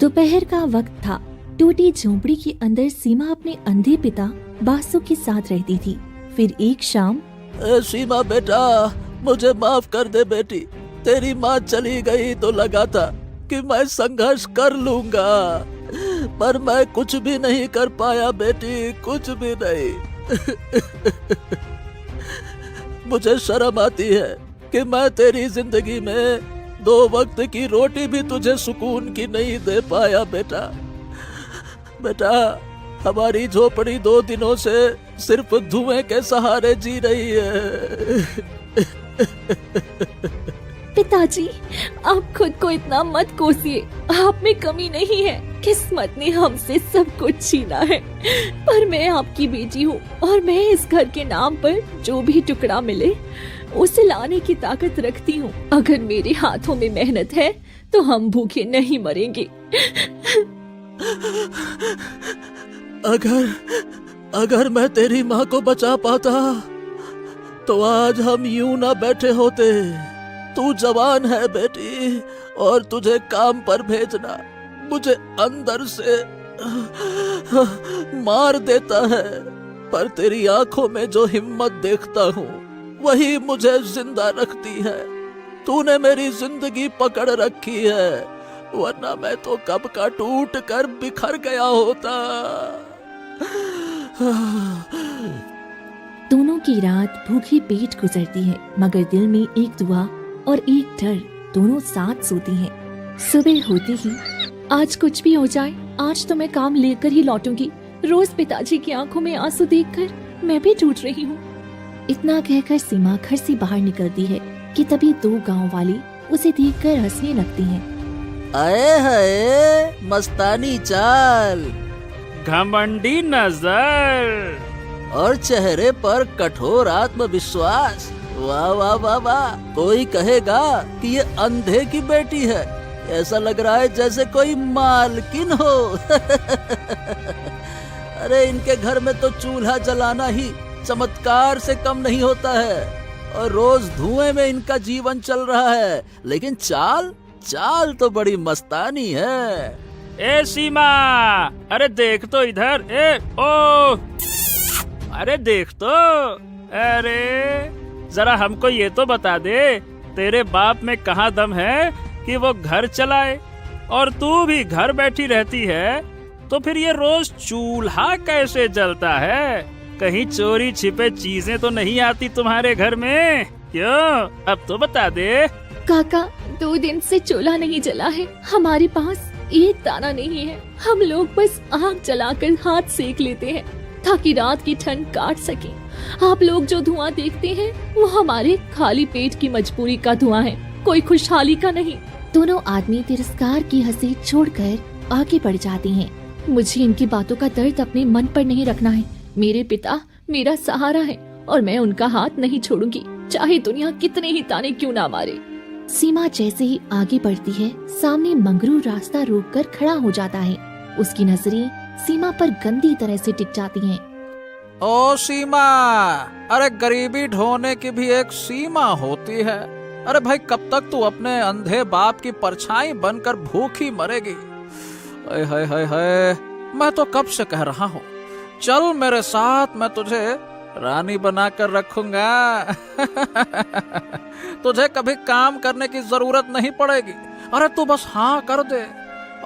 दोपहर का वक्त था। टूटी झोंपड़ी के अंदर सीमा अपने अंधे पिता बासु के साथ रहती थी। फिर एक शाम, सीमा बेटा, मुझे माफ कर दे बेटी। तेरी माँ चली गई तो लगा था कि मैं संघर्ष कर लूंगा, पर मैं कुछ भी नहीं कर पाया बेटी, कुछ भी नहीं। मुझे शर्म आती है कि मैं तेरी जिंदगी में 2 वक्त की रोटी भी तुझे सुकून की नहीं दे पाया बेटा। बेटा, हमारी झोपड़ी 2 दिनों से सिर्फ धुएं के सहारे जी रही है। पिताजी, आप खुद को इतना मत कोसिए। आप में कमी नहीं है, किस्मत ने हमसे सब कुछ छीना है। पर मैं आपकी बेटी हूँ और मैं इस घर के नाम पर जो भी टुकड़ा मिले उसे लाने की ताकत रखती हूँ। अगर मेरे हाथों में मेहनत है तो हम भूखे नहीं मरेंगे। अगर मैं तेरी माँ को बचा पाता तो आज हम यूं ना बैठे होते। तू जवान है बेटी और तुझे काम पर भेजना मुझे अंदर से मार देता है, पर तेरी आंखों में जो हिम्मत देखता हूँ वही मुझे जिंदा रखती है। तूने मेरी जिंदगी पकड़ रखी है, वरना मैं तो कब का टूट कर बिखर गया होता। दोनों की रात भूखे पेट गुजरती है, मगर दिल में एक दुआ और एक डर, दोनों साथ सोती हैं। सुबह होते ही, आज कुछ भी हो जाए, आज तो मैं काम लेकर ही लौटूंगी। रोज पिताजी की आंखों में आंसू देखकर मैं भी टूट रही हूँ। इतना कहकर सीमा घर से बाहर निकलती है कि तभी 2 गांव वाले उसे देखकर हंसने लगते हैं। आए हाय, मस्तानी चाल, घमंडी नजर और चेहरे पर कठोर आत्मविश्वास। वाह वाह वाह वाह। कोई कहेगा कि ये अंधे की बेटी है। ऐसा लग रहा है जैसे कोई मालकिन हो। अरे इनके घर में तो चूल्हा जलाना ही चमत्कार से कम नहीं होता है और रोज धुएं में इनका जीवन चल रहा है, लेकिन चाल तो बड़ी मस्तानी है। ए सीमा, अरे देख तो इधर। ओ अरे देख तो, अरे जरा हमको ये तो बता दे, तेरे बाप में कहाँ दम है कि वो घर चलाए और तू भी घर बैठी रहती है? तो फिर ये रोज चूल्हा कैसे जलता है? कहीं चोरी छिपे चीजें तो नहीं आती तुम्हारे घर में? क्यों, अब तो बता दे। काका, 2 दिन से चूल्हा नहीं जला है, हमारे पास एक दाना नहीं है। हम लोग बस आग जलाकर हाथ सेक लेते हैं ताकि रात की ठंड काट सके। आप लोग जो धुआं देखते हैं वो हमारे खाली पेट की मजबूरी का धुआं है, कोई खुशहाली का नहीं। दोनों आदमी तिरस्कार की हंसी छोड़कर आगे बढ़ जाते हैं। मुझे इनकी बातों का दर्द अपने मन पर नहीं रखना है। मेरे पिता मेरा सहारा है और मैं उनका हाथ नहीं छोड़ूंगी, चाहे दुनिया कितने ही ताने क्यों ना मारे। सीमा जैसे ही आगे बढ़ती है, सामने मंगरू रास्ता रोककर खड़ा हो जाता है। उसकी नजरें सीमा पर गंदी तरह से टिक जाती हैं। ओ सीमा, अरे गरीबी ढोने की भी एक सीमा होती है। अरे भाई, कब तक तू अपने अंधे बाप की परछाई बनकर भूखी मरेगी? हाय हाय हाय, मैं तो कब से कह रहा हूँ, चल मेरे साथ, मैं तुझे रानी बनाकर रखूंगा। तुझे कभी काम करने की जरूरत नहीं पड़ेगी। अरे तू बस हाँ कर दे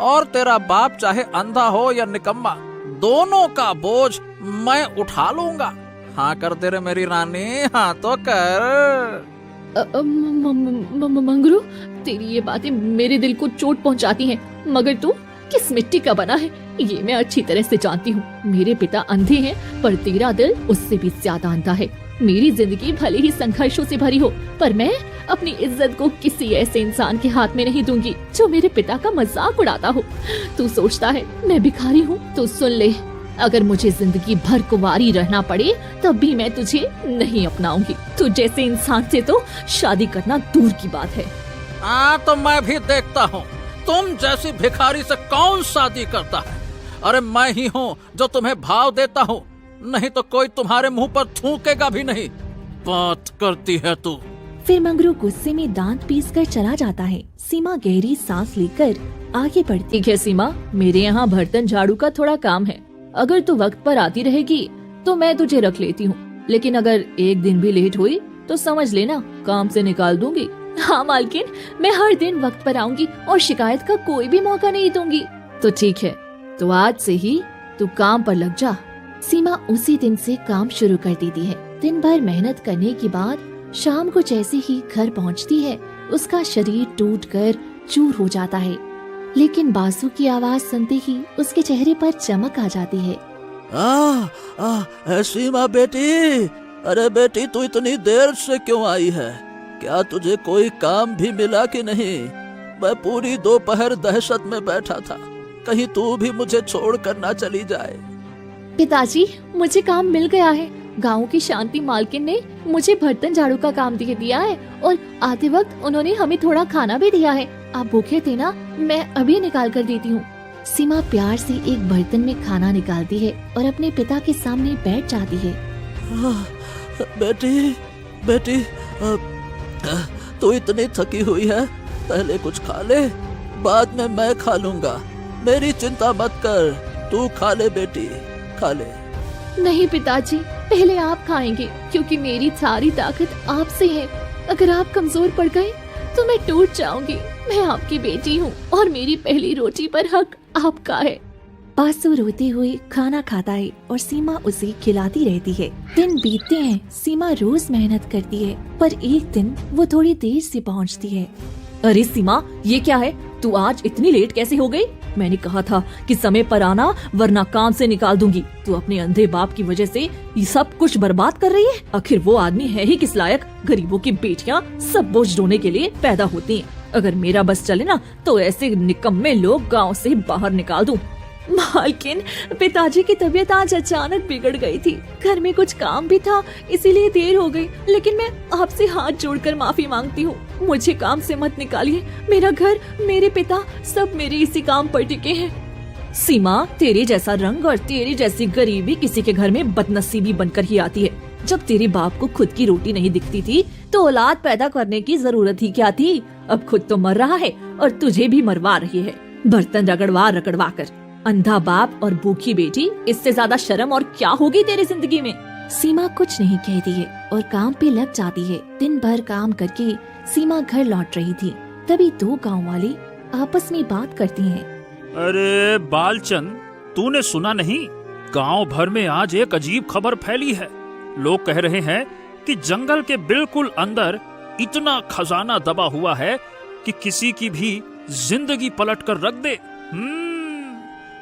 और तेरा बाप चाहे अंधा हो या निकम्मा, दोनों का बोझ मैं उठा लूंगा। हाँ कर दे रे मेरी रानी, हाँ तो कर। मंगरू, तेरी ये बातें मेरे दिल को चोट पहुंचाती हैं, मगर तू किस मिट्टी का बना है ये मैं अच्छी तरह से जानती हूँ। मेरे पिता अंधे हैं, पर तेरा दिल उससे भी ज्यादा अंधा है। मेरी जिंदगी भले ही संघर्षों से भरी हो, पर मैं अपनी इज्जत को किसी ऐसे इंसान के हाथ में नहीं दूंगी जो मेरे पिता का मजाक उड़ाता हो। तू सोचता है मैं भिखारी हूँ? तो सुन ले, अगर मुझे जिंदगी भर कुंवारी रहना पड़े तब भी मैं तुझे नहीं अपनाऊंगी। तू जैसे इंसान से तो शादी करना दूर की बात है। हाँ तो मैं भी देखता हूँ तुम जैसी भिखारी से कौन शादी करता है। अरे मैं ही हूँ जो तुम्हें भाव देता हूँ, नहीं तो कोई तुम्हारे मुंह पर थूकेगा भी नहीं। बात करती है तू। फिर मंगरू गुस्से में दांत पीसकर चला जाता है। सीमा गहरी सांस लेकर आगे बढ़ती। ठीक है सीमा, मेरे यहाँ बर्तन झाड़ू का थोड़ा काम है। अगर तू वक्त पर आती रहेगी तो मैं तुझे रख लेती हूँ, लेकिन अगर एक दिन भी लेट हुई तो समझ लेना काम से निकाल दूंगी। हाँ मालकिन, मैं हर दिन वक्त पर आऊंगी और शिकायत का कोई भी मौका नहीं दूंगी। तो ठीक है, तो आज से ही तू काम पर लग जा। सीमा उसी दिन से काम शुरू कर देती है। दिन भर मेहनत करने के बाद शाम को जैसे ही घर पहुंचती है, उसका शरीर टूटकर चूर हो जाता है। लेकिन बासु की आवाज सुनते ही उसके चेहरे पर चमक आ जाती है। सीमा बेटी, अरे बेटी तू इतनी देर से क्यों आई है? क्या तुझे कोई काम भी मिला कि नहीं? मैं पूरी दोपहर दहशत में बैठा था, कहीं तू भी मुझे छोड़कर ना चली जाए। पिताजी, मुझे काम मिल गया है। गांव की शांति मालकिन ने मुझे बर्तन झाड़ू का काम दे दिया है और आते वक्त उन्होंने हमें थोड़ा खाना भी दिया है। आप भूखे थे ना, मैं अभी निकाल कर देती हूँ। सीमा प्यार से एक बर्तन में खाना निकालती है और अपने पिता के सामने बैठ जाती है। बेटी बेटी, तू इतनी थकी हुई है, पहले कुछ खा ले, बाद में मैं खा लूंगा। मेरी चिंता मत कर, तू खा ले बेटी, खा ले। नहीं पिताजी, पहले आप खाएंगे, क्योंकि मेरी सारी ताकत आपसे है। अगर आप कमजोर पड़ गए तो मैं टूट जाऊंगी। मैं आपकी बेटी हूँ और मेरी पहली रोटी पर हक आपका है। बासु रोते हुए खाना खाता है और सीमा उसे खिलाती रहती है। दिन बीतते हैं, सीमा रोज मेहनत करती है, पर एक दिन वो थोड़ी देर से पहुंचती है। अरे सीमा, ये क्या है? तू आज इतनी लेट कैसे हो गई? मैंने कहा था कि समय पर आना, वरना काम से निकाल दूंगी। तू अपने अंधे बाप की वजह से ये सब कुछ बर्बाद कर रही है। आखिर वो आदमी है ही किस लायक? गरीबों की बेटियां सब बोझ ढोने के लिए पैदा होती हैं। अगर मेरा बस चले ना तो ऐसे निकम्मे लोग गांव से बाहर निकाल दूं। मालकिन, पिताजी की तबीयत आज अचानक बिगड़ गई थी। घर में कुछ काम भी था, इसीलिए देर हो गई। लेकिन मैं आपसे हाथ जोड़कर माफी मांगती हूँ। मुझे काम से मत निकालिए। मेरा घर, मेरे पिता सब मेरे इसी काम पर टिके हैं। सीमा, तेरे जैसा रंग और तेरी जैसी गरीबी किसी के घर में बदनसीबी बनकर ही आती है। जब तेरे बाप को खुद की रोटी नहीं दिखती थी तो औलाद पैदा करने की जरूरत ही क्या थी? अब खुद तो मर रहा है और तुझे भी मरवा रही है, बर्तन रगड़वा कर। अंधा बाप और भूखी बेटी, इससे ज्यादा शर्म और क्या होगी तेरी जिंदगी में? सीमा कुछ नहीं कहती है और काम पे लग जाती है। दिन भर काम करके सीमा घर लौट रही थी, तभी दो गांव वाले आपस में बात करती हैं। अरे बालचंद, तूने सुना नहीं? गांव भर में आज एक अजीब खबर फैली है। लोग कह रहे हैं कि जंगल के बिल्कुल अंदर इतना खजाना दबा हुआ है कि किसी की भी जिंदगी पलट कर रख दे।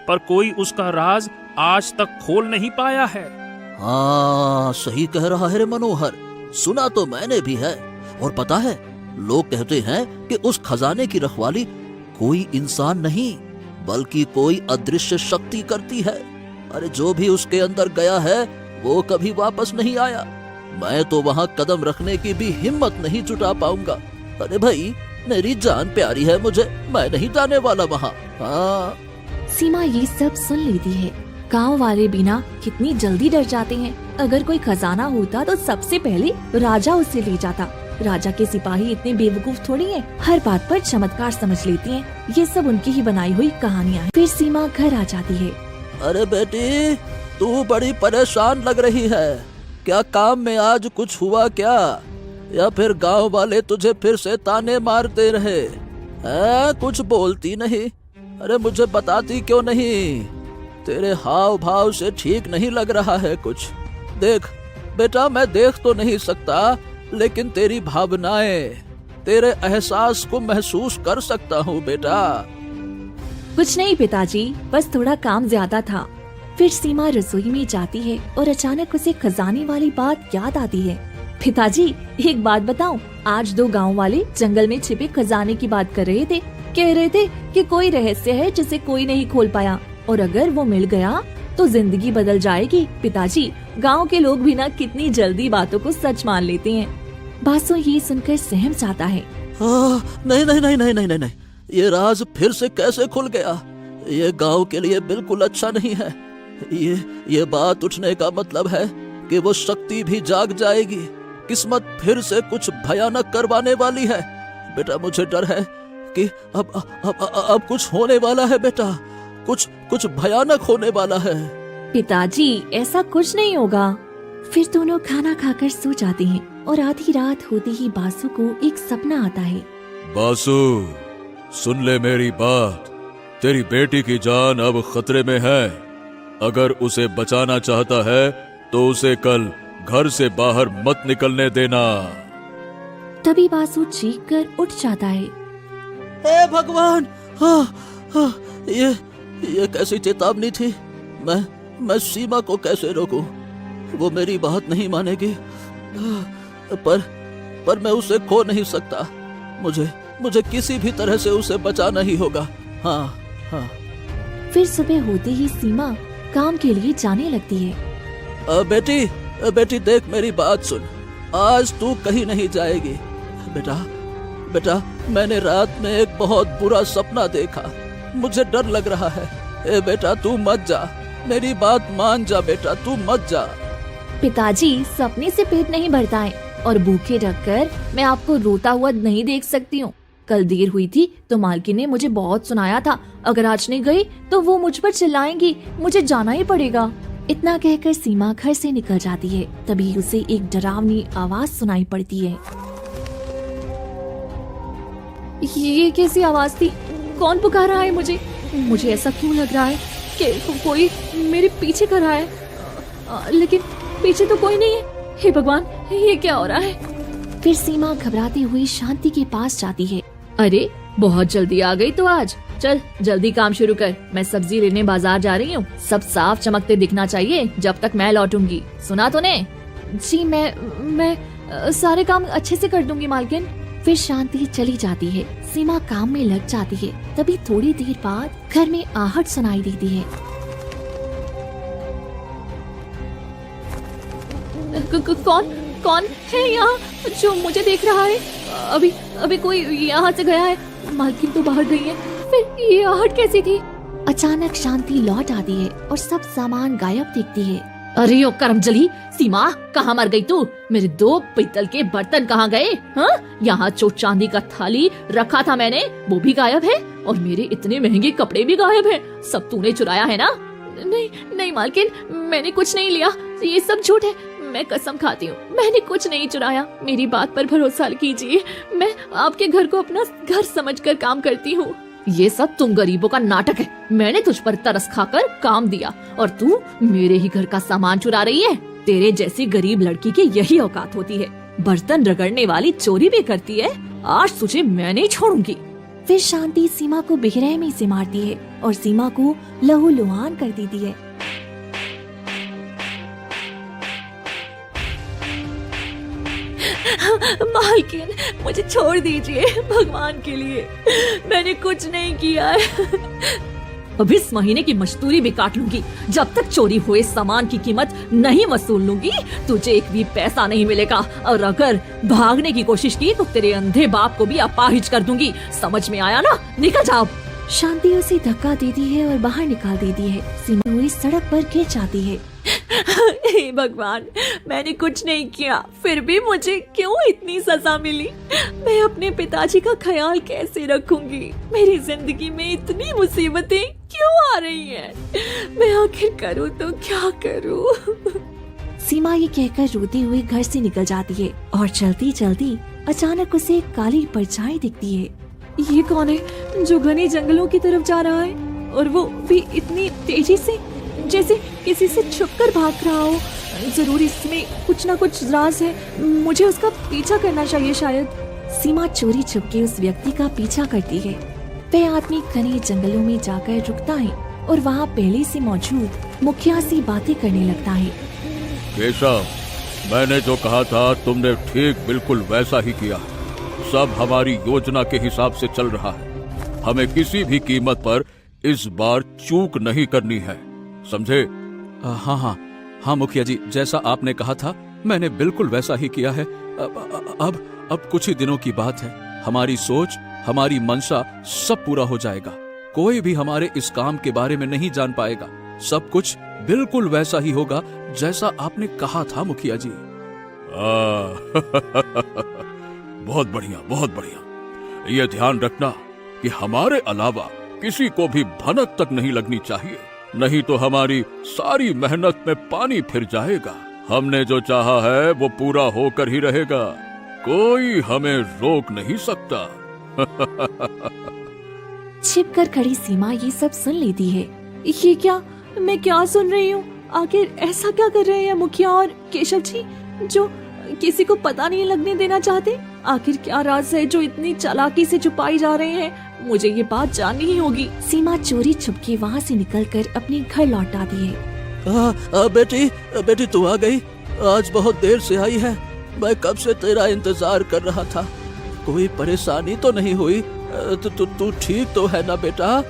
पर कोई उसका राज आज तक खोल नहीं पाया है। हाँ, सही कह रहा है रे मनोहर, सुना तो मैंने भी है। और पता है, लोग कहते हैं कि उस खजाने की रखवाली कोई इंसान नहीं बल्कि कोई अदृश्य शक्ति करती है। अरे जो भी उसके अंदर गया है वो कभी वापस नहीं आया। मैं तो वहाँ कदम रखने की भी हिम्मत नहीं जुटा पाऊंगा। अरे भाई, मेरी जान प्यारी है मुझे, मैं नहीं जाने वाला वहाँ। हाँ। सीमा ये सब सुन लेती है। गांव वाले बिना कितनी जल्दी डर जाते हैं। अगर कोई खजाना होता तो सबसे पहले राजा उसे ले जाता। राजा के सिपाही इतने बेवकूफ थोड़ी हैं, हर बात पर चमत्कार समझ लेती हैं। ये सब उनकी ही बनाई हुई कहानियाँ हैं। फिर सीमा घर आ जाती है। अरे बेटी, तू बड़ी परेशान लग रही है। क्या काम में आज कुछ हुआ क्या? या फिर गांव वाले तुझे फिर से ताने मारते रहे? कुछ बोलती नहीं। अरे मुझे बताती क्यों नहीं? तेरे हाव भाव से ठीक नहीं लग रहा है कुछ। देख बेटा, मैं देख तो नहीं सकता, लेकिन तेरी भावनाएं, तेरे एहसास को महसूस कर सकता हूँ बेटा। कुछ नहीं पिताजी, बस थोड़ा काम ज्यादा था। फिर सीमा रसोई में जाती है और अचानक उसे खजाने वाली बात याद आती है। पिताजी, एक बात बताऊं, आज दो गांव वाले जंगल में छिपे खजाने की बात कर रहे थे। कह रहे थे कि कोई रहस्य है जिसे कोई नहीं खोल पाया, और अगर वो मिल गया तो जिंदगी बदल जाएगी। पिताजी, गांव के लोग भी ना कितनी जल्दी बातों को सच मान लेते हैं। बासु ये सुनकर सहम जाता है। नहीं नहीं नहीं नहीं नहीं नहीं, ये राज फिर से कैसे खुल गया? ये गांव के लिए बिल्कुल अच्छा नहीं है। ये बात उठने का मतलब है कि वो शक्ति भी जाग जाएगी। किस्मत फिर से कुछ भयानक करवाने वाली है। बेटा मुझे डर है कि अब कुछ होने वाला है बेटा, कुछ भयानक होने वाला है। पिताजी ऐसा कुछ नहीं होगा। फिर दोनों खाना खाकर सो जाते हैं और आधी रात होते ही बासु को एक सपना आता है। बासु, सुन ले मेरी बात, तेरी बेटी की जान अब खतरे में है। अगर उसे बचाना चाहता है तो उसे कल घर से बाहर मत निकलने देना। तभी बासु चीख कर उठ जाता है। हे भगवान, ये कैसी चेतावनी थी। मैं सीमा को कैसे रोकूं? वो मेरी बात नहीं मानेगी। पर मैं उसे खो नहीं सकता। मुझे किसी भी तरह से उसे बचाना ही होगा। हाँ। फिर सुबह होते ही सीमा काम के लिए जाने लगती है। बेटी देख, मेरी बात सुन। आज तू कहीं नहीं जाएगी। बेटा मैंने रात में एक बहुत बुरा सपना देखा। मुझे डर लग रहा है। बेटा तू मत जा, मेरी बात मान जा बेटा, तू मत जा। पिताजी, सपने से पेट नहीं भरता है और भूखे रखकर मैं आपको रोता हुआ नहीं देख सकती हूँ। कल देर हुई थी तो मालकिन ने मुझे बहुत सुनाया था। अगर आज नहीं गई तो वो मुझ पर चिल्लाएंगी। मुझे जाना ही पड़ेगा। इतना कहकर सीमा घर से निकल जाती है। तभी उसे एक डरावनी आवाज सुनाई पड़ती है। ये कैसी आवाज थी? कौन पुकार रहा है मुझे? मुझे ऐसा क्यों लग रहा है कि कोई मेरे पीछे कर रहा है, लेकिन पीछे तो कोई नहीं है। हे भगवान, ये क्या हो रहा है? फिर सीमा घबराती हुई शांति के पास जाती है। अरे बहुत जल्दी आ गई तो आज। चल जल्दी काम शुरू कर, मैं सब्जी लेने बाजार जा रही हूँ। सब साफ चमकते दिखना चाहिए जब तक मैं लौटूंगी। सुना तूने? जी मैं सारे काम अच्छे से कर दूंगी मालकिन। फिर शांति चली जाती है। सीमा काम में लग जाती है। तभी थोड़ी देर बाद घर में आहट सुनाई देती है। कौन है यहाँ जो मुझे देख रहा है? अभी कोई यहाँ से गया है। मालकिन तो बाहर गई है, फिर ये आहट कैसी थी? अचानक शांति लौट आती है और सब सामान गायब दिखती है। अरे ओ करमजली, सीमा कहाँ मर गई तू? मेरे 2 पीतल के बर्तन कहाँ गए? हाँ, यहाँ जो चांदी का थाली रखा था मैंने, वो भी गायब है और मेरे इतने महंगे कपड़े भी गायब हैं। सब तूने चुराया है ना? नहीं मालकिन, मैंने कुछ नहीं लिया। ये सब झूठ है। मैं कसम खाती हूँ, मैंने कुछ नहीं चुराया। मेरी बात पर भरोसा कीजिए। मैं आपके घर को अपना घर समझकर काम करती हूँ। ये सब तुम गरीबों का नाटक है। मैंने तुझ पर तरस खाकर काम दिया और तू मेरे ही घर का सामान चुरा रही है। तेरे जैसी गरीब लड़की की यही औकात होती है। बर्तन रगड़ने वाली चोरी भी करती है। आज तुझे मैं नहीं छोड़ूंगी। फिर शांति सीमा को बेरहमी से मारती है और सीमा को लहूलुहान कर देती है। मालकिन, मुझे छोड़ दीजिए भगवान के लिए। मैंने कुछ नहीं किया है। अब इस महीने की मजदूरी भी काट लूंगी। जब तक चोरी हुए सामान की कीमत नहीं वसूल लूंगी तुझे एक भी पैसा नहीं मिलेगा। और अगर भागने की कोशिश की तो तेरे अंधे बाप को भी अपाहिज कर दूंगी। समझ में आया ना? निकल जाओ। शांति उसे धक्का देती है और बाहर निकाल देती है। सीमा पूरी सड़क पर गिर जाती है। हे भगवान, मैंने कुछ नहीं किया, फिर भी मुझे क्यों इतनी सजा मिली? मैं अपने पिताजी का ख्याल कैसे रखूंगी? मेरी जिंदगी में इतनी मुसीबतें क्यों आ रही हैं? मैं आखिर करूँ तो क्या करूँ? सीमा ये कहकर रोती हुई घर से निकल जाती है और चलती चलती अचानक उसे एक काली परछाई दिखती है। ये कौन है जो घने जंगलों की तरफ जा रहा है और वो भी इतनी तेजी से, जैसे किसी से छुपकर भाग रहा हो? जरूर इसमें कुछ ना कुछ राज है। मुझे उसका पीछा करना चाहिए शायद। सीमा चोरी छुपके उस व्यक्ति का पीछा करती है। वह आदमी घने जंगलों में जाकर रुकता है और वहाँ पहले से मौजूद मुखिया से बातें करने लगता है। केशव, मैंने जो कहा था तुमने ठीक बिल्कुल वैसा ही किया। सब हमारी योजना के हिसाब से चल रहा है। हमें किसी भी कीमत पर इस बार चूक नहीं करनी है, समझे? हाँ मुखिया जी, जैसा आपने कहा था मैंने बिल्कुल वैसा ही किया है। अब कुछ ही दिनों की बात है। हमारी सोच, हमारी मंशा सब पूरा हो जाएगा। कोई भी हमारे इस काम के बारे में नहीं जान पाएगा। सब कुछ बिल्कुल वैसा ही होगा जैसा आपने कहा था मुखिया जी। बहुत बढ़िया, बहुत बढ़िया। ये ध्यान रखना कि हमारे अलावा किसी को भी भनक तक नहीं लगनी चाहिए, नहीं तो हमारी सारी मेहनत में पानी फिर जाएगा। हमने जो चाहा है वो पूरा होकर ही रहेगा, कोई हमें रोक नहीं सकता। छिपकर खड़ी सीमा ये सब सुन लेती है। ये क्या, मैं क्या सुन रही हूँ? आखिर ऐसा क्या कर रहे हैं मुखिया और केशव जी जो किसी को पता नहीं लगने देना चाहते? आखिर क्या राज है जो इतनी चालाकी से छुपाई जा रहे हैं? मुझे ये बात जाननी ही होगी। सीमा चोरी छुपके वहाँ से निकलकर अपने घर लौट आती है। बेटी तू आ गई? आज बहुत देर से आई है, मैं कब से तेरा इंतजार कर रहा था। कोई परेशानी तो नहीं हुई? तू ठीक तो है ना बेटा?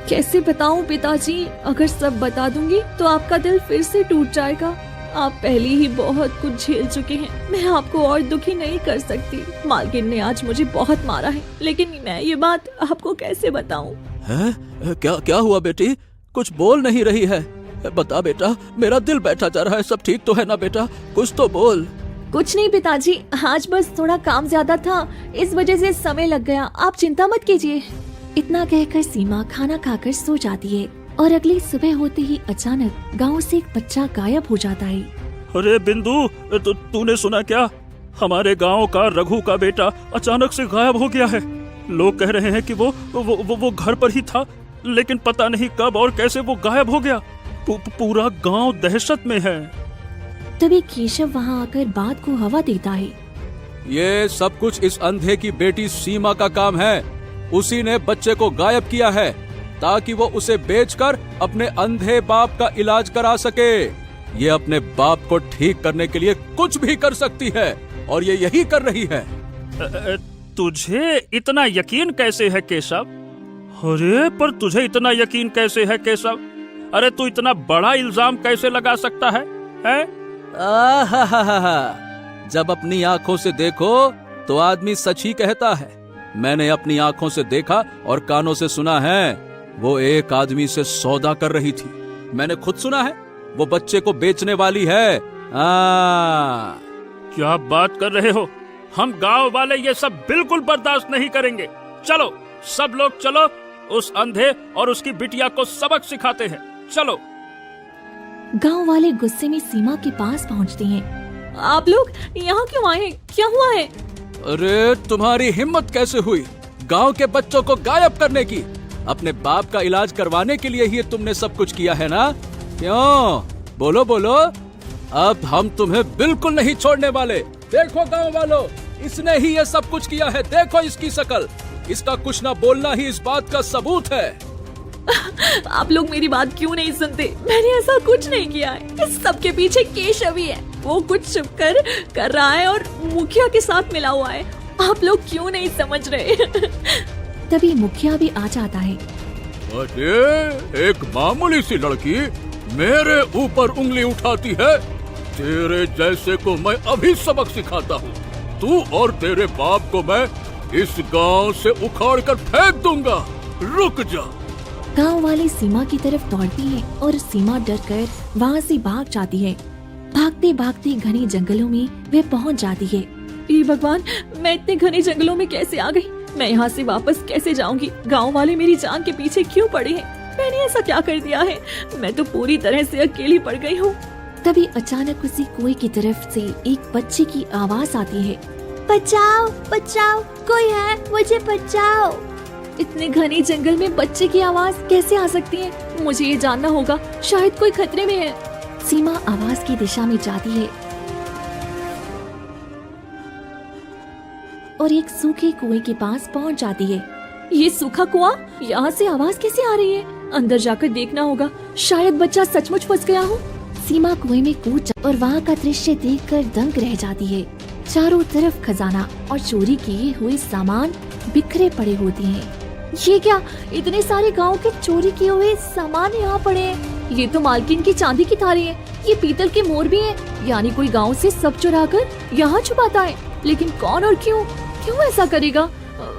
कैसे बताऊं पिताजी, अगर सब बता दूंगी तो आपका दिल फिर से टूट जाएगा। आप पहले ही बहुत कुछ झेल चुके हैं, मैं आपको और दुखी नहीं कर सकती। मालकिन ने आज मुझे बहुत मारा है, लेकिन मैं ये बात आपको कैसे बताऊं? है? क्या हुआ बेटी? कुछ बोल नहीं रही है। बता बेटा, मेरा दिल बैठा जा रहा है। सब ठीक तो है ना बेटा? कुछ तो बोल। कुछ नहीं पिताजी, आज बस थोड़ा काम ज्यादा था, इस वजह से समय लग गया। आप चिंता मत कीजिए। इतना कहकर सीमा खाना खाकर सो जाती है और अगली सुबह होते ही अचानक गांव से एक बच्चा गायब हो जाता है। अरे बिंदु, तूने सुना क्या? हमारे गांव का रघु का बेटा अचानक से गायब हो गया है। लोग कह रहे हैं कि वो घर पर ही था, लेकिन पता नहीं कब और कैसे वो गायब हो गया। पूरा गांव दहशत में है। तभी केशव वहाँ आकर बात को हवा देता है। ये सब कुछ इस अंधे की बेटी सीमा का काम है। उसी ने बच्चे को गायब किया है ताकि वो उसे बेचकर अपने अंधे बाप का इलाज करा सके। ये अपने बाप को ठीक करने के लिए कुछ भी कर सकती है और ये यही कर रही है। तुझे इतना यकीन कैसे है केशव? अरे पर तुझे इतना यकीन कैसे है केशव? अरे तू इतना बड़ा इल्जाम कैसे लगा सकता है? जब अपनी आंखों से देखो तो आदमी सच ही कहता है। मैंने अपनी आंखों से देखा और कानों से सुना है। वो एक आदमी से सौदा कर रही थी। मैंने खुद सुना है, वो बच्चे को बेचने वाली है। क्या बात कर रहे हो? हम गांव वाले ये सब बिल्कुल बर्दाश्त नहीं करेंगे। चलो सब लोग चलो, उस अंधे और उसकी बिटिया को सबक सिखाते हैं। चलो। गांव वाले गुस्से में सीमा के पास पहुंचते हैं। आप लोग यहाँ क्यों आए? क्या हुआ है? अरे तुम्हारी हिम्मत कैसे हुई गांव के बच्चों को गायब करने की? अपने बाप का इलाज करवाने के लिए ही तुमने सब कुछ किया है ना? क्यों? बोलो बोलो। अब हम तुम्हें बिल्कुल नहीं छोड़ने वाले। देखो गांव वालों, इसने ही ये सब कुछ किया है। देखो इसकी शक्ल, इसका कुछ ना बोलना ही इस बात का सबूत है। आप लोग मेरी बात क्यों नहीं सुनते? मैंने ऐसा कुछ नहीं किया है। इस सब के पीछे केशव ही है। वो कुछ छुपकर कर रहा है और मुखिया के साथ मिला हुआ है। आप लोग क्यों नहीं समझ रहे? तभी मुखिया भी आ जाता है। अरे एक मामूली सी लड़की मेरे ऊपर उंगली उठाती है। तेरे जैसे को मैं अभी सबक सिखाता हूँ। तू और तेरे बाप को मैं इस गांव से उखाड़ कर फेंक दूंगा। रुक जा। गांव वाले सीमा की तरफ दौड़ती हैं और सीमा डर कर वहाँ से भाग जाती है। भागते भागते घने जंगलों में वे पहुँच जाती है। हे भगवान, मैं इतने घने जंगलों में कैसे आ गई? मैं यहाँ से वापस कैसे जाऊंगी? गांव वाले मेरी जान के पीछे क्यों पड़े हैं? मैंने ऐसा क्या कर दिया है? मैं तो पूरी तरह से अकेली पड़ गई हूँ। तभी अचानक उसी कुएं की तरफ से एक बच्चे की आवाज आती है। बचाओ बचाओ, कोई है, मुझे बचाओ। इतने घने जंगल में बच्चे की आवाज कैसे आ सकती है? मुझे ये जानना होगा, शायद कोई खतरे में है। सीमा आवाज की दिशा में जाती है और एक सूखे कुएं के पास पहुंच जाती है। ये सूखा कुआं, यहाँ से आवाज कैसे आ रही है? अंदर जाकर देखना होगा, शायद बच्चा सचमुच फंस गया हो। सीमा कुएं में कूद जाती और वहाँ का दृश्य देखकर दंग रह जाती है। चारों तरफ खजाना और चोरी किए हुए सामान बिखरे पड़े होते हैं। ये क्या, इतने सारे गांव के चोरी किए हुए सामान यहाँ पड़े हैं। ये तो मालकिन की चांदी की थाली है। ये पीतल के मोर भी हैं। यानी कोई गांव से सब चुरा कर यहाँ छुपाता है। लेकिन कौन और क्यों ऐसा करेगा?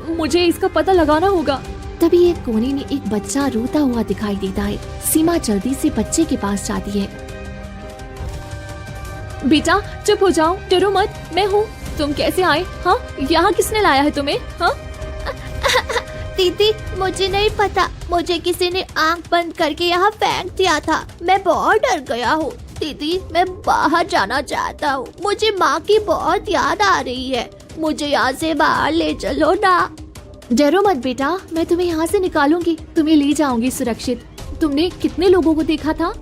मुझे इसका पता लगाना होगा। तभी एक कोने में एक बच्चा रोता हुआ दिखाई देता है। सीमा जल्दी से बच्चे के पास जाती है। बेटा चुप हो जाओ, डरो मत, मैं हूँ। तुम कैसे आए? हाँ, यहाँ किसने लाया है तुम्हें? हाँ? दीदी मुझे नहीं पता, मुझे किसी ने आंख बंद करके यहाँ फेंक दिया था। मैं बहुत डर गया हूँ। दीदी मैं बाहर जाना चाहता हूँ, मुझे माँ की बहुत याद आ रही है, मुझे यहाँ से बाहर ले चलो ना। डरो मत बेटा, मैं तुम्हें यहाँ से निकालूंगी, तुम्हें ले जाऊंगी सुरक्षित। तुमने कितने लोगों को देखा था?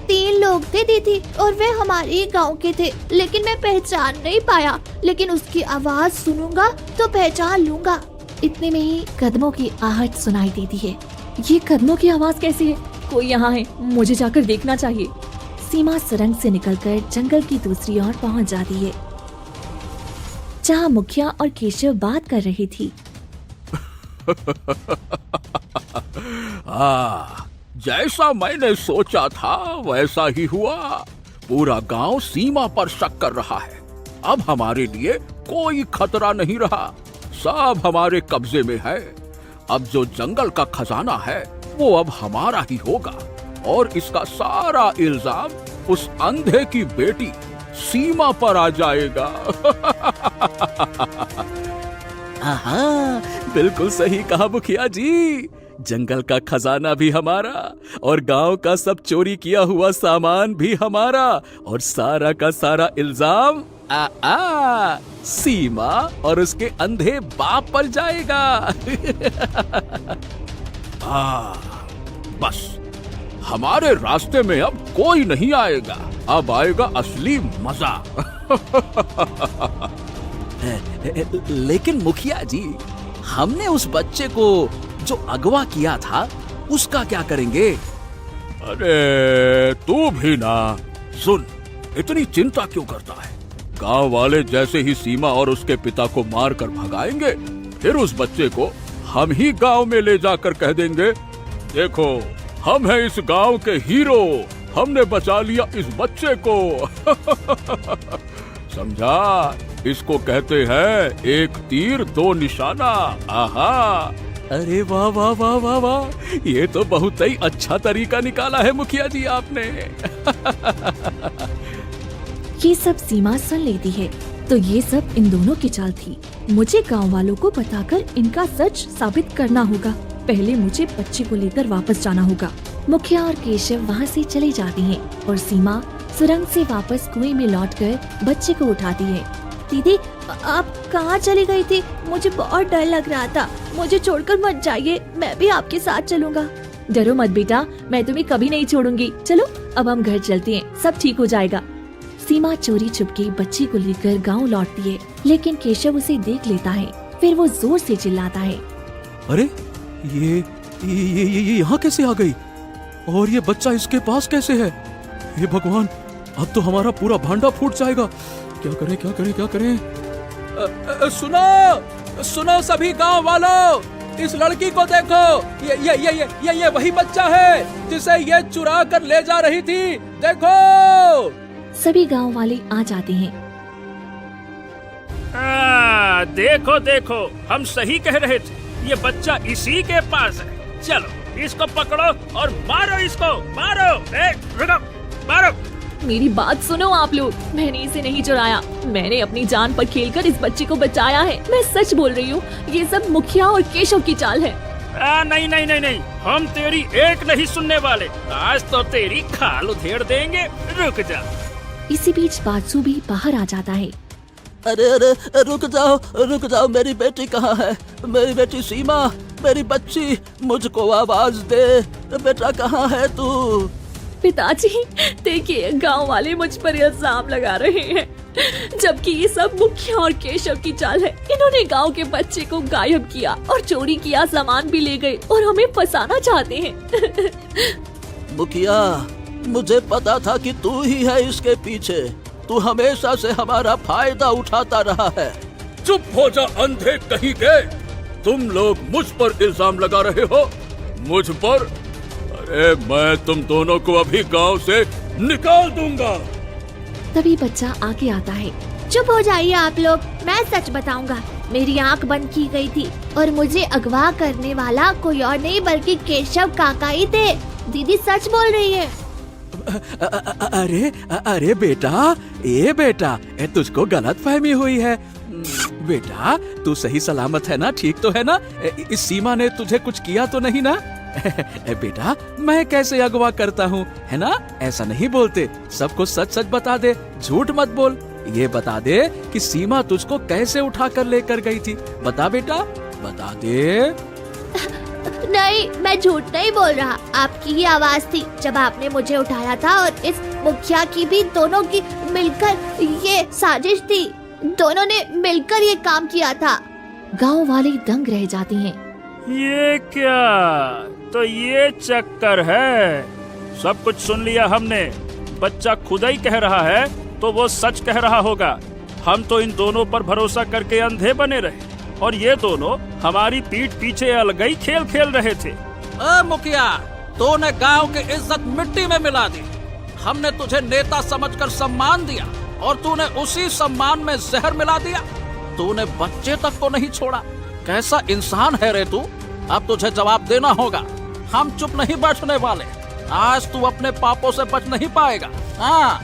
3 लोग थे दीदी, और वे हमारे ही गांव के थे, लेकिन मैं पहचान नहीं पाया, लेकिन उसकी आवाज सुनूंगा तो पहचान लूंगा। इतने में ही कदमों की आहट सुनाई देती है। ये कदमों की आवाज कैसी है? कोई यहाँ है, मुझे जाकर देखना चाहिए। सीमा सुरंग से निकलकर जंगल की दूसरी ओर पहुंच जाती है, जहाँ मुखिया और केशव बात कर रही थी। जैसा मैंने सोचा था वैसा ही हुआ। पूरा गांव सीमा पर शक कर रहा है। अब हमारे लिए कोई खतरा नहीं रहा, सब हमारे कब्जे में है। अब जो जंगल का खजाना है वो अब हमारा ही होगा, और इसका सारा इल्जाम उस अंधे की बेटी सीमा पर आ जाएगा। हाँ, बिल्कुल सही कहा मुखिया जी। जंगल का खजाना भी हमारा, और गांव का सब चोरी किया हुआ सामान भी हमारा, और सारा का सारा इल्जाम सीमा और उसके अंधे बाप पर जाएगा। बस हमारे रास्ते में अब कोई नहीं आएगा, अब आएगा असली मजा। लेकिन मुखिया जी, हमने उस बच्चे को जो अगवा किया था उसका क्या करेंगे? अरे तू भी ना, सुन, इतनी चिंता क्यों करता है? गांव वाले जैसे ही सीमा और उसके पिता को मार कर भगाएंगे, फिर उस बच्चे को हम ही गांव में ले जाकर कह देंगे, देखो हम हैं इस गांव के हीरो, हमने बचा लिया इस बच्चे को। समझा? इसको कहते हैं एक तीर 2 निशाना। आहा! अरे वाह वाह वाह वाह वाह, ये तो बहुत ही अच्छा तरीका निकाला है मुखिया जी आपने। ये सब सीमा सुन लेती है, तो ये सब इन दोनों की चाल थी। मुझे गांव वालों को बताकर इनका सच साबित करना होगा। पहले मुझे बच्चे को लेकर वापस जाना होगा। मुखिया और केशव वहाँ से चले जाते हैं, और सीमा सुरंग से वापस कुएं में लौटकर बच्चे को उठाती है। दीदी आप कहाँ चली गई थी? मुझे बहुत डर लग रहा था, मुझे छोड़कर मत जाइए, मैं भी आपके साथ चलूंगा। डरो मत बेटा, मैं तुम्हें कभी नहीं छोड़ूंगी। चलो अब हम घर चलते हैं, सब ठीक हो जाएगा। सीमा चोरी छुपके बच्ची को लेकर गांव लौटती है, लेकिन केशव उसे देख लेता है। फिर वो जोर से चिल्लाता है, अरे ये यहाँ कैसे आ गई? और ये बच्चा इसके पास कैसे है? हे भगवान, अब तो हमारा पूरा भांडा फूट जाएगा। क्या करें क्या करें क्या करें? सुनो सुनो सभी गांव वालों, इस लड़की को देखो, ये वही बच्चा है जिसे ये चुरा कर ले जा रही थी। देखो। सभी गांव वाले आ जाते हैं। देखो देखो, हम सही कह रहे थे, ये बच्चा इसी के पास है। चलो इसको पकड़ो और मारो इसको, मारो। रुको, मारो। मेरी बात सुनो आप लोग, मैंने इसे नहीं चुराया, मैंने अपनी जान पर खेलकर इस बच्चे को बचाया है। मैं सच बोल रही हूँ, ये सब मुखिया और केशव की चाल है। नहीं नहीं नहीं नहीं, हम तेरी एक नहीं सुनने वाले, आज तो तेरी खाल उधेड़ देंगे। रुक जा। इसी बीच बादशु भी बाहर आ जाता है। अरे अरे रुक जाओ, मेरी बेटी कहाँ है? मेरी बेटी सीमा, मेरी बच्ची, मुझको आवाज दे। बेटा कहाँ है तू? पिताजी देखिए, गांव वाले मुझ पर इल्जाम लगा रहे हैं, जबकि ये सब मुखिया और केशव की चाल है। इन्होंने गांव के बच्चे को गायब किया और चोरी किया, सामान भी ले गए और हमें फंसाना चाहते हैं। मुखिया, मुझे पता था कि तू ही है इसके पीछे। तू हमेशा से हमारा फायदा उठाता रहा है। चुप हो जा अंधे कहीं के। तुम लोग मुझ पर इल्जाम लगा रहे हो, मुझ पर? अरे मैं तुम दोनों को अभी गांव से निकाल दूंगा। तभी बच्चा आगे आता है। चुप हो जाइए आप लोग, मैं सच बताऊंगा। मेरी आंख बंद की गई थी और मुझे अगवा करने वाला कोई और नहीं बल्कि केशव काका ही थे। दीदी सच बोल रही है। अरे अरे बेटा, ए बेटा, तुझको गलत फहमी हुई है। बेटा तू सही सलामत है ना, ठीक तो है ना? इस सीमा ने तुझे कुछ किया तो नहीं ना? बेटा मैं कैसे अगवा करता हूँ, है ना? ऐसा नहीं बोलते, सबको सच सच बता दे, झूठ मत बोल। ये बता दे कि सीमा तुझको कैसे उठा कर लेकर गई थी, बता बेटा, बता दे। नहीं, मैं झूठ नहीं बोल रहा। आपकी ही आवाज थी जब आपने मुझे उठाया था, और इस मुखिया की भी, दोनों की मिलकर ये साजिश थी। दोनों ने मिलकर ये काम किया था। गांव वाले दंग रह जाते हैं। ये क्या, तो ये चक्कर है। सब कुछ सुन लिया हमने। बच्चा खुद ही कह रहा है तो वो सच कह रहा होगा। हम तो इन दोनों पर भरोसा करके अंधे बने रहे, और ये दोनों हमारी पीठ पीछे अलगई खेल खेल रहे थे। मुखिया, तूने गांव की इज्जत मिट्टी में मिला दी। हमने तुझे नेता समझकर सम्मान दिया, और तूने उसी सम्मान में जहर मिला दिया। तूने बच्चे तक को नहीं छोड़ा। कैसा इंसान है रे तू? अब तुझे जवाब देना होगा। हम चुप नहीं बैठने वाले। आज तू अपने पापों से बच नहीं पाएगा। हाँ,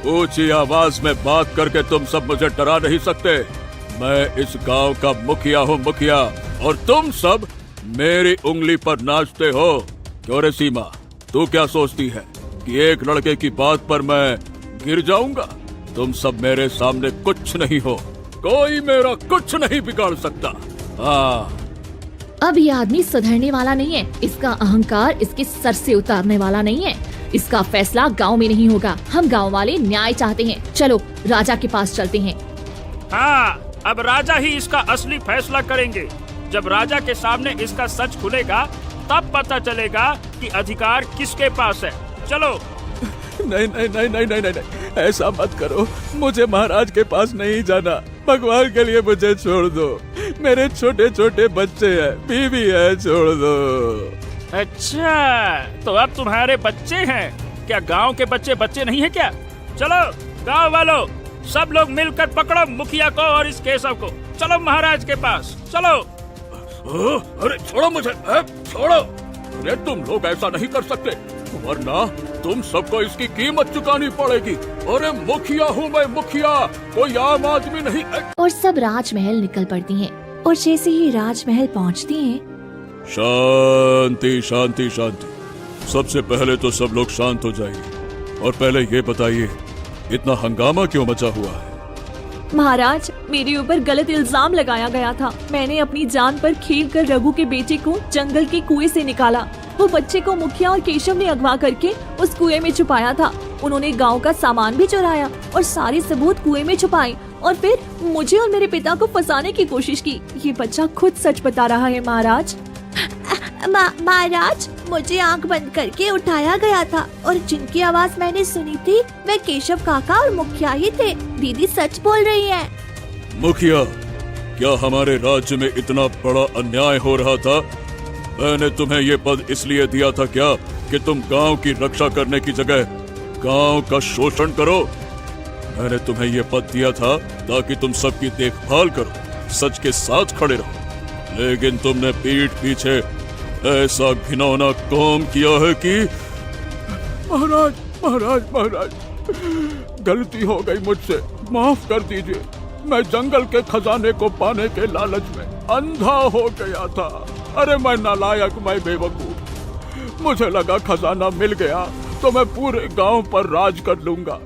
ऊंची आवाज में बात करके तुम सब मुझे डरा नहीं सकते। मैं इस गांव का मुखिया हूँ, मुखिया, और तुम सब मेरी उंगली पर नाचते हो। क्यों रे सीमा, तू क्या सोचती है कि एक लड़के की बात पर मैं गिर जाऊंगा? तुम सब मेरे सामने कुछ नहीं हो, कोई मेरा कुछ नहीं बिगाड़ सकता। हाँ, अब ये आदमी सुधरने वाला नहीं है। इसका अहंकार इसके सर से उतारने वाला नहीं है। इसका फैसला गांव में नहीं होगा। हम गांव वाले न्याय चाहते हैं। चलो राजा के पास चलते हैं। हाँ, अब राजा ही इसका असली फैसला करेंगे। जब राजा के सामने इसका सच खुलेगा, तब पता चलेगा कि अधिकार किसके पास है। चलो। नहीं नहीं नहीं नहीं नहीं नहीं, नहीं। ऐसा मत करो, मुझे महाराज के पास नहीं जाना। भगवान के लिए मुझे छोड़ दो। मेरे छोटे छोटे बच्चे हैं, बीवी है, छोड़ दो। अच्छा, तो अब तुम्हारे बच्चे हैं क्या? गांव के बच्चे बच्चे नहीं है क्या? चलो गांव वालों, सब लोग मिलकर पकड़ो मुखिया को और इस केशव को। चलो महाराज के पास, चलो। अरे छोड़ो मुझे, छोड़ो। अरे तुम लोग ऐसा नहीं कर सकते, वरना तुम सबको इसकी कीमत चुकानी पड़ेगी। अरे मुखिया हूँ मैं, मुखिया, कोई आम आदमी नहीं। और सब राजमहल निकल पड़ती हैं। और जैसे ही राजमहल पहुंचती हैं, शांति शांति शांति। सबसे पहले तो सब लोग शांत हो जाइए, और पहले ये बताइए इतना हंगामा क्यों मचा हुआ है? महाराज, मेरे ऊपर गलत इल्जाम लगाया गया था। मैंने अपनी जान पर खेलकर रघु के बेटे को जंगल के कुएं से निकाला। वो बच्चे को मुखिया और केशव ने अगवा करके उस कुएं में छुपाया था। उन्होंने गांव का सामान भी चुराया और सारे सबूत कुएं में छुपाए, और फिर मुझे और मेरे पिता को फंसाने की कोशिश की। ये बच्चा खुद सच बता रहा है महाराज। महाराज, मुझे आंख बंद करके उठाया गया था, और जिनकी आवाज मैंने सुनी थी वे केशव काका और मुखिया ही थे। दीदी सच बोल रही है। मुखिया, क्या हमारे राज्य में इतना बड़ा अन्याय हो रहा था? मैंने तुम्हें ये पद इसलिए दिया था क्या कि तुम गांव की रक्षा करने की जगह गांव का शोषण करो? मैंने तुम्हें ये पद दिया था ताकि तुम सबकी देखभाल करो, सच के साथ खड़े रहो। लेकिन तुमने पीठ पीछे ऐसा घिनौना काम किया है कि महाराज महाराज महाराज, गलती हो गई मुझसे, माफ कर दीजिए। मैं जंगल के खजाने को पाने के लालच में अंधा हो गया था। अरे मैं नालायक, मैं बेवकूफ। मुझे लगा खजाना मिल गया तो मैं पूरे गांव पर राज कर लूंगा।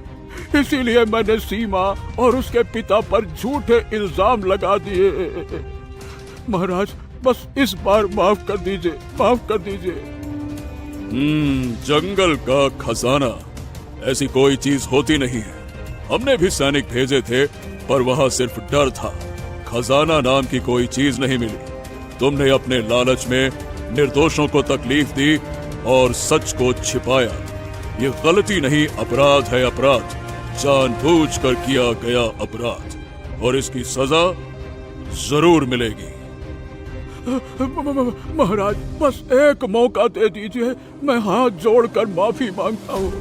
इसीलिए मैंने सीमा और उसके पिता पर झूठे इल्जाम लगा दिए। महाराज, बस इस बार माफ कर दीजिए, माफ कर दीजिए। जंगल का खजाना ऐसी कोई चीज होती नहीं है। हमने भी सैनिक भेजे थे, पर वहाँ सिर्फ डर था। खजाना नाम की कोई चीज नहीं मिली। तुमने अपने लालच में निर्दोषों को तकलीफ दी और सच को छिपाया। ये गलती नहीं, अपराध है, अपराध, जानबूझकर किया गया अपराध, और इसकी सजा जरूर मिलेगी। महाराज, बस एक मौका दे दीजिए। मैं हाथ जोड़कर माफी मांगता हूँ।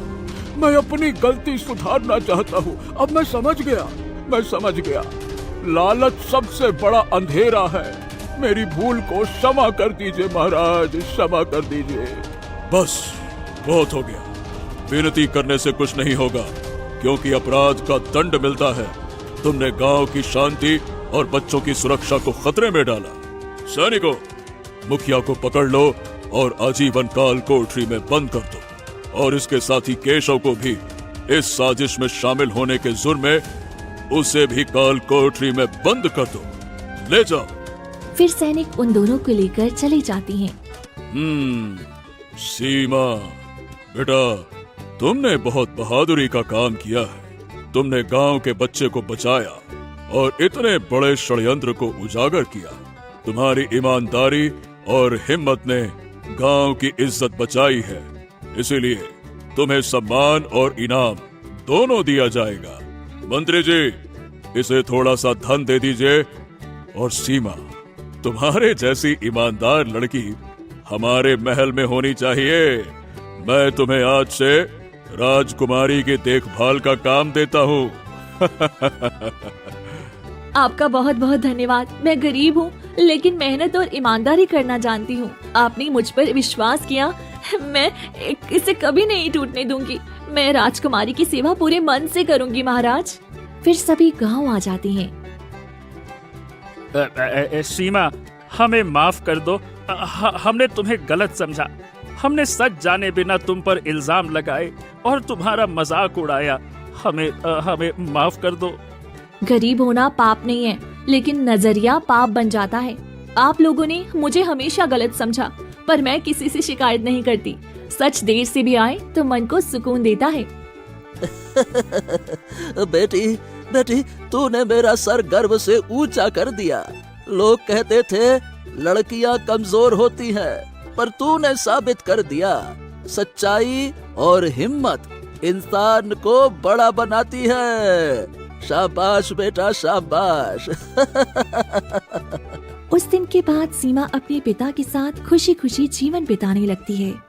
मैं अपनी गलती सुधारना चाहता हूँ। अब मैं समझ गया। लालच सबसे बड़ा अंधेरा है। मेरी भूल को क्षमा कर दीजिए महाराज, क्षमा कर दीजिए। बस बहुत हो गया। विनती करने से कुछ नहीं होगा, क्योंकि अपराध का दंड मिलता है। तुमने गांव की शांति और बच्चों की सुरक्षा को खतरे में डाला। सैनिकों, मुखिया को पकड़ लो और आजीवन काल कोठरी में बंद कर दो, और इसके साथी केशव को भी इस साजिश में शामिल होने के जुर्म में उसे भी काल कोठरी में बंद कर दो। ले जाओ। फिर सैनिक उन दोनों को लेकर चली जाती हैं। सीमा बेटा, तुमने बहुत बहादुरी का काम किया है। तुमने गांव के बच्चे को बचाया और इतने बड़े षड्यंत्र को उजागर किया। तुम्हारी ईमानदारी और हिम्मत ने गांव की इज्जत बचाई है, इसीलिए तुम्हें सम्मान और इनाम दोनों दिया जाएगा। मंत्री जी, इसे थोड़ा सा धन दे दीजिए। और सीमा, तुम्हारे जैसी ईमानदार लड़की हमारे महल में होनी चाहिए। मैं तुम्हें आज से राजकुमारी की देखभाल का काम देता हूँ। आपका बहुत बहुत धन्यवाद। मैं गरीब हूँ, लेकिन मेहनत और ईमानदारी करना जानती हूँ। आपने मुझ पर विश्वास किया, मैं इसे कभी नहीं टूटने दूंगी। मैं राजकुमारी की सेवा पूरे मन से करूंगी महाराज। फिर सभी गांव आ जाते हैं। सीमा, हमें माफ कर दो। हमने तुम्हें गलत समझा। हमने सच जाने बिना तुम पर इल्जाम लगाए और तुम्हारा मजाक उड़ाया। हमें माफ कर दो। गरीब होना पाप नहीं है, लेकिन नजरिया पाप बन जाता है। आप लोगों ने मुझे हमेशा गलत समझा, पर मैं किसी से शिकायत नहीं करती। सच देर से भी आए तो मन को सुकून देता है। बेटी बेटी, तूने मेरा सर गर्व से ऊंचा कर दिया। लोग कहते थे लड़कियां कमजोर होती हैं, पर तूने साबित कर दिया सच्चाई और हिम्मत इंसान को बड़ा बनाती है। शाबाश बेटा, शाबाश। उस दिन के बाद सीमा अपने पिता के साथ खुशी खुशी जीवन बिताने लगती है।